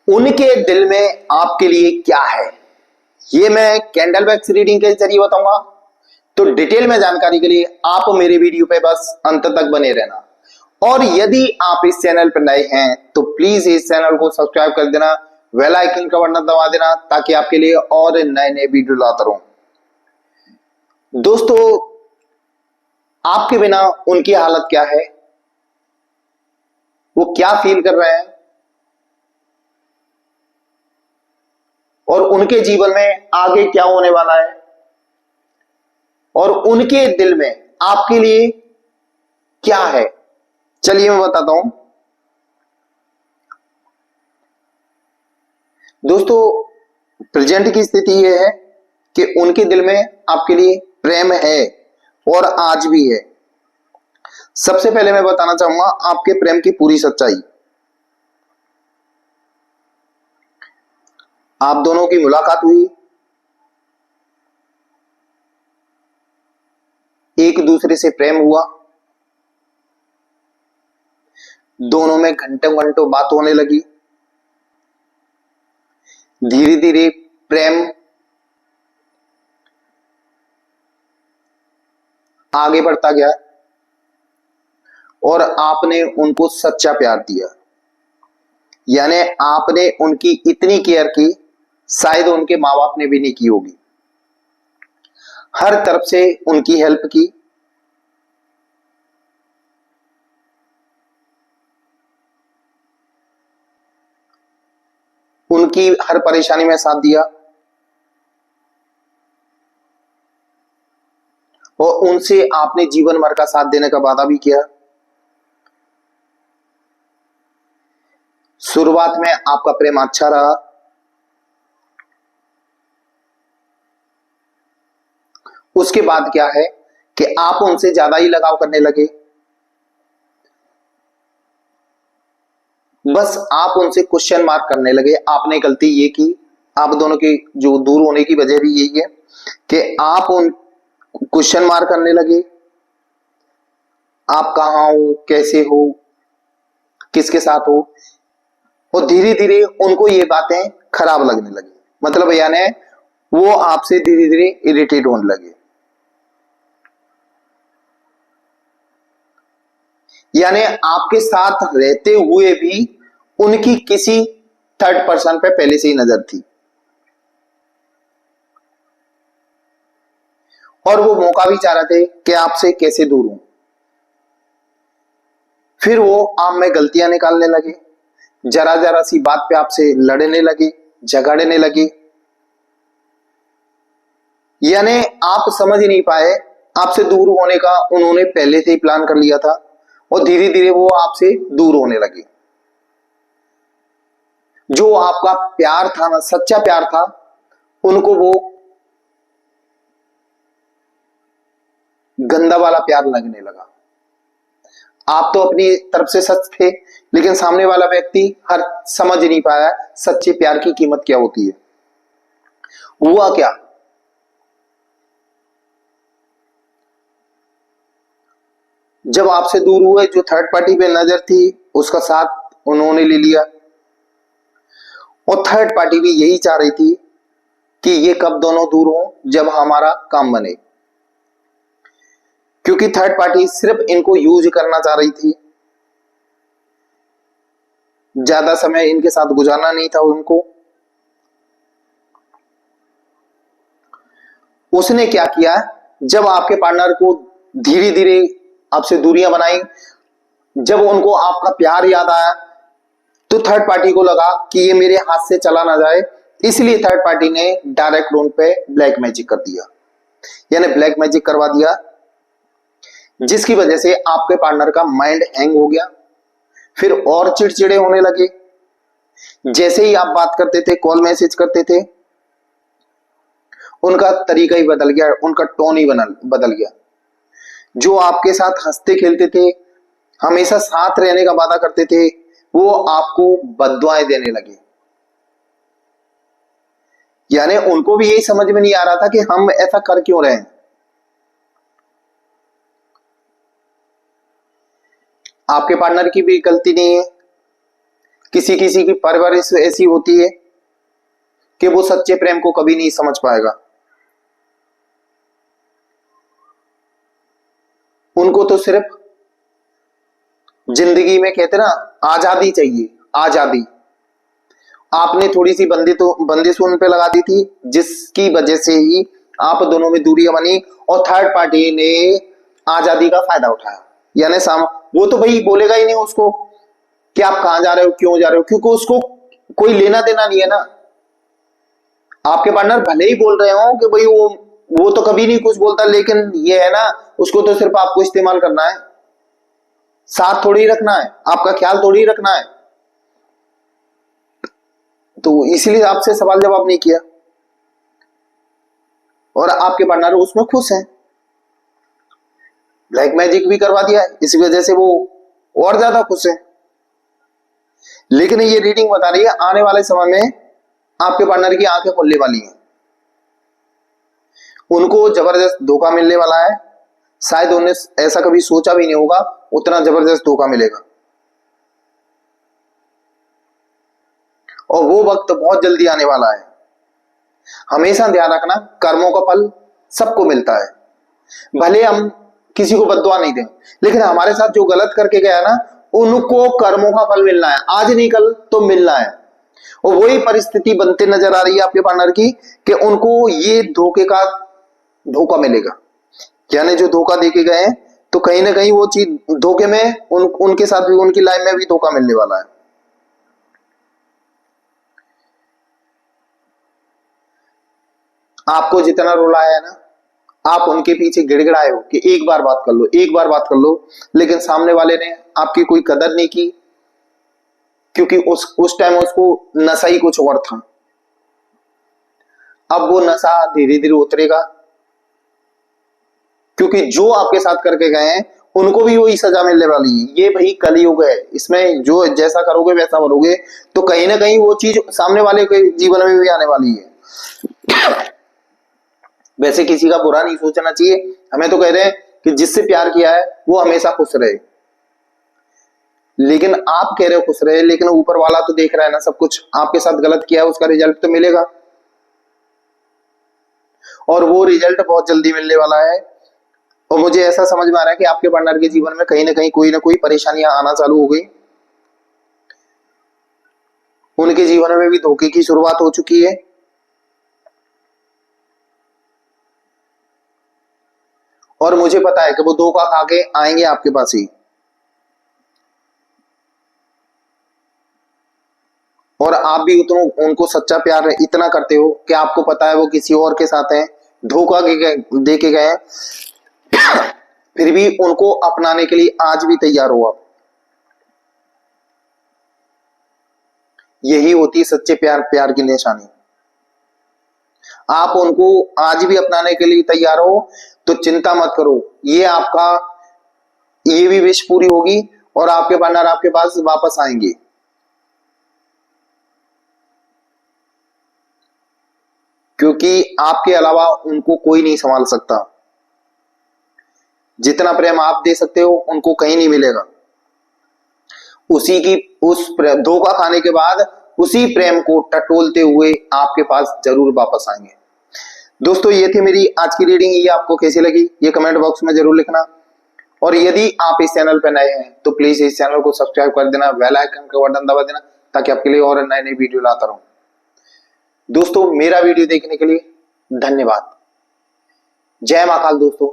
उनके दिल में आपके लिए क्या है, ये मैं कैंडल वैक्स रीडिंग के जरिए बताऊंगा। तो डिटेल में जानकारी के लिए आप मेरे वीडियो पे बस अंत तक बने रहना। और यदि आप इस चैनल पर नए हैं तो प्लीज इस चैनल को सब्सक्राइब कर देना, बेल आइकन का बटन दबा देना, ताकि आपके लिए और नए नए वीडियो लाता रहूं। दोस्तों, आपके बिना उनकी हालत क्या है, वो क्या फील कर रहे हैं, और उनके जीवन में आगे क्या होने वाला है, और उनके दिल में आपके लिए क्या है, चलिए मैं बताता हूं। दोस्तों, प्रेजेंट की स्थिति यह है कि उनके दिल में आपके लिए प्रेम है और आज भी है। सबसे पहले मैं बताना चाहूंगा आपके प्रेम की पूरी सच्चाई। आप दोनों की मुलाकात हुई, एक दूसरे से प्रेम हुआ, दोनों में घंटों घंटों बात होने लगी, धीरे धीरे प्रेम आगे बढ़ता गया और आपने उनको सच्चा प्यार दिया। यानी आपने उनकी इतनी केयर की, शायद उनके माँ बाप ने भी नहीं की होगी। हर तरफ से उनकी हेल्प की, उनकी हर परेशानी में साथ दिया, और उनसे आपने जीवन भर का साथ देने का वादा भी किया। शुरुआत में आपका प्रेम अच्छा रहा, उसके बाद क्या है कि आप उनसे ज्यादा ही लगाव करने लगे। बस आप उनसे क्वेश्चन मार्क करने लगे। आपने गलती ये की, आप दोनों के जो दूर होने की वजह भी यही है कि आप उन क्वेश्चन मार्क करने लगे। आप कहाँ हो, कैसे हो, किसके साथ हो, और धीरे धीरे उनको ये बातें खराब लगने लगी। मतलब यानी वो आपसे धीरे धीरे इरिटेट होने लगे। यानी आपके साथ रहते हुए भी उनकी किसी थर्ड पर्सन पे पहले से ही नजर थी, और वो मौका भी चाह रहे थे कि आपसे कैसे दूर हूं। फिर वो आप में गलतियां निकालने लगे, जरा जरा सी बात पे आपसे लड़ने लगे, झगड़ने लगे। यानी आप समझ ही नहीं पाए, आपसे दूर होने का उन्होंने पहले से ही प्लान कर लिया था, और धीरे धीरे वो आपसे दूर होने लगे। जो आपका प्यार था ना, सच्चा प्यार था, उनको वो गंदा वाला प्यार लगने लगा। आप तो अपनी तरफ से सच थे, लेकिन सामने वाला व्यक्ति हर समझ नहीं पाया सच्चे प्यार की कीमत क्या होती है। हुआ क्या, जब आपसे दूर हुए, जो थर्ड पार्टी पे नजर थी उसका साथ उन्होंने ले लिया, और थर्ड पार्टी भी यही चाह रही थी कि ये कब दोनों दूर हों, जब हमारा काम बने। क्योंकि थर्ड पार्टी सिर्फ इनको यूज करना चाह रही थी, ज्यादा समय इनके साथ गुजारना नहीं था उनको। उसने क्या किया, जब आपके पार्टनर को धीरे धीरे आपसे दूरियां बनाई, जब उनको आपका प्यार याद आया, तो थर्ड पार्टी को लगा कि ये मेरे हाथ से चला ना जाए, इसलिए थर्ड पार्टी ने डायरेक्ट उन पे ब्लैक मैजिक कर दिया। यानी ब्लैक मैजिक करवा दिया, जिसकी वजह से आपके पार्टनर का माइंड हैंग हो गया। फिर और चिड़चिड़े होने लगे। जैसे ही आप बात करते थे, कॉल मैसेज करते थे, उनका तरीका ही बदल गया, उनका टोन ही बदल गया। जो आपके साथ हंसते खेलते थे, हमेशा साथ रहने का वादा करते थे, वो आपको बद्दुआएं देने लगे। यानी उनको भी यही समझ में नहीं आ रहा था कि हम ऐसा कर क्यों रहे हैं। आपके पार्टनर की भी गलती नहीं है किसी किसी की परवरिश ऐसी होती है कि वो सच्चे प्रेम को कभी नहीं समझ पाएगा। उनको तो सिर्फ जिंदगी में कहते ना आजादी चाहिए, आजादी। आपने थोड़ी सी बंदिश उन पे लगा दी थी, जिसकी वजह से ही आप दोनों में दूरियां बनी और थर्ड पार्टी ने आजादी का फायदा उठाया। यानी वो तो भाई बोलेगा ही नहीं उसको कि आप कहां जा रहे हो, क्यों जा रहे हो, क्योंकि उसको कोई लेना देना नहीं है ना। आपके पार्टनर भले ही बोल रहे हो कि भाई वो तो कभी नहीं कुछ बोलता, लेकिन ये है ना, उसको तो सिर्फ आपको इस्तेमाल करना है, साथ थोड़ी रखना है, आपका ख्याल थोड़ी रखना है। तो इसीलिए आपसे सवाल जवाब नहीं किया और आपके पार्टनर उसमें खुश हैं। ब्लैक मैजिक भी करवा दिया है, इसी वजह से वो और ज्यादा खुश है। लेकिन ये रीडिंग बता रही है आने वाले समय में आपके पार्टनर की आंखें खुलने वाली हैं, उनको जबरदस्त धोखा मिलने वाला है। शायद उन्हें ऐसा कभी सोचा भी नहीं होगा, उतना जबरदस्त धोखा मिलेगा और वो वक्त बहुत जल्दी आने वाला है। हमेशा ध्यान रखना, कर्मों का फल सबको मिलता है। भले हम किसी को बद्दुआ नहीं दें, लेकिन हमारे साथ जो गलत करके गया ना, उनको कर्मों का फल मिलना है, आज नहीं कल तो मिलना है। और वही परिस्थिति बनते नजर आ रही है आपके पार्टनर की कि उनको ये धोखे का धोखा मिलेगा। यानी जो धोखा देके गए हैं, तो कहीं ना कहीं वो चीज धोखे में उनके साथ भी, उनकी लाइफ में भी धोखा मिलने वाला है। आपको जितना रुलाया है ना, आप उनके पीछे गिड़गिड़ाए हो कि एक बार बात कर लो, एक बार बात कर लो, लेकिन सामने वाले ने आपकी कोई कदर नहीं की, क्योंकि उस टाइम उसको नशा ही कुछ और था। अब वो नशा धीरे धीरे उतरेगा, क्योंकि जो आपके साथ करके गए हैं उनको भी वही सजा मिलने वाली है। ये भाई कलयुग है, इसमें जो जैसा करोगे वैसा मरोगे, तो कहीं ना कहीं वो चीज सामने वाले के जीवन में भी आने वाली है। वैसे किसी का बुरा नहीं सोचना चाहिए, हमें तो कह रहे हैं कि जिससे प्यार किया है वो हमेशा खुश रहे। लेकिन आप कह रहे हो खुश रहे, लेकिन ऊपर वाला तो देख रहा है ना सब कुछ, आपके साथ गलत किया है, उसका रिजल्ट तो मिलेगा और वो रिजल्ट बहुत जल्दी मिलने वाला है। और मुझे ऐसा समझ में आ रहा है कि आपके पार्टनर के जीवन में कहीं ना कोई परेशानियां आना चालू हो गई। उनके जीवन में भी धोखे की शुरुआत हो चुकी है और मुझे पता है कि वो धोखा खा के आएंगे आपके पास ही। और आप भी उनको सच्चा प्यार इतना करते हो कि आपको पता है वो किसी और के साथ हैं, धोखा दे के गए, फिर भी उनको अपनाने के लिए आज भी तैयार हो आप। यही होती है सच्चे प्यार की निशानी। आप उनको आज भी अपनाने के लिए तैयार हो तो चिंता मत करो, ये भी विश पूरी होगी और आपके पार्टनर आपके पास वापस आएंगे। क्योंकि आपके अलावा उनको कोई नहीं संभाल सकता। जितना प्रेम आप दे सकते हो उनको कहीं नहीं मिलेगा। उस धोखा खाने के बाद उसी प्रेम को टटोलते हुए आपके पास जरूर वापस आएंगे। दोस्तों, ये थी मेरी आज की रीडिंग। ये आपको कैसी लगी ये कमेंट बॉक्स में जरूर लिखना। और यदि आप इस चैनल पर नए हैं तो प्लीज इस चैनल को सब्सक्राइब कर देना, बेल आइकन का बटन दबा देना, ताकि आपके लिए और नए नए वीडियो लाता रहूं। दोस्तों, मेरा वीडियो देखने के लिए धन्यवाद। जय महाकाल दोस्तों।